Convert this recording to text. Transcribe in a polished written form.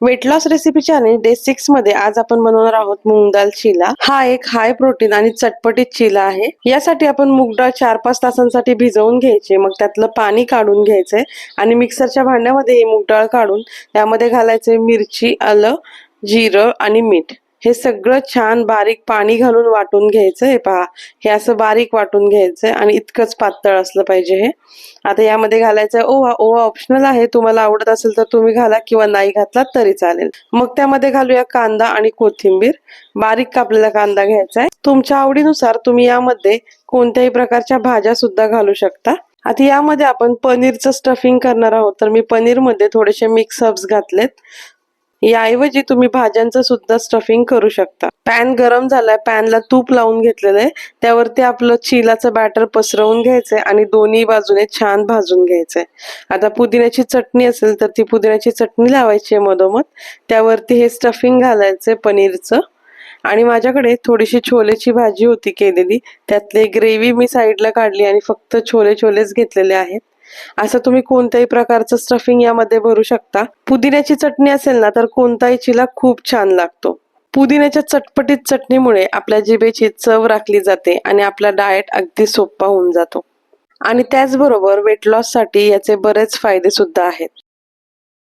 Weight loss recipe challenge day 6 मध्ये आज आपण बनवणार आहोत मूग दाल चिला। हा एक हाय प्रोटीन आणि चटपटीत चिला आहे। यासाठी आपण मूग डाळ 4-5 तासांसाठी भिजवून घ्यायची, मग त्यातलं पाणी काढून घ्यायचंय आणि मिक्सरच्या भांड्यामध्ये ही मूग डाळ काढून त्यामध्ये घालायचे मिरची, आलं, जिरं आणि मीठ। हे सगळं छान बारीक पाणी घालून वाटून घ्यायचं। हे पहा, हे असं बारीक वाटून घ्यायचंय आणि इतकंच पातळ असलं पाहिजे हे। आता यामध्ये घालायचं ओवा। ओवा ऑप्शनल आहे, तुम्हाला आवडत असेल तर तुम्ही घाला किंवा नाही घातला तरी चालेल। मग त्यामध्ये घालूया कांदा आणि कोथिंबीर। बारीक कापलेला कांदा घ्यायचा आहे। तुमच्या आवडीनुसार तुम्ही यामध्ये कोणत्याही प्रकारच्या भाज्या सुद्धा घालू शकता। आता यामध्ये आपण पनीरचं स्टफिंग करणार आहोत, तर मी पनीर मध्ये थोडेसे मिक्स हर्ब्स घातलेत। याऐवजी तुम्ही भाज्यांचं सुद्धा स्टफिंग करू शकता। पॅन गरम झालाय, पॅनला तूप लावून घेतलेलं आहे। त्यावरती आपलं चिलाचं बॅटर पसरवून घ्यायचंय आणि दोन्ही बाजूने छान भाजून घ्यायचंय। आता पुदिन्याची चटणी असेल तर ती पुदिन्याची चटणी लावायची आहे मधोमध। त्यावरती हे स्टफिंग घालायचंय पनीरचं। आणि माझ्याकडे थोडीशी छोलेची भाजी होती केलेली, त्यातली ग्रेव्ही मी साईडला काढली आणि फक्त छोलेच घेतलेले आहेत। असं तुम्ही कोणत्याही प्रकारचं स्टफिंग यामध्ये भरू शकता। पुदिन्याची चटणी असेल ना तर कोणताही चिला खूप छान लागतो। पुदिन्याच्या चटपटीत चटणीमुळे आपल्या जिभेची चव राखली जाते आणि आपला डाएट अगदी सोपा होऊन जातो। आणि त्याचबरोबर वेट लॉस साठी याचे बरेच फायदे सुद्धा आहेत।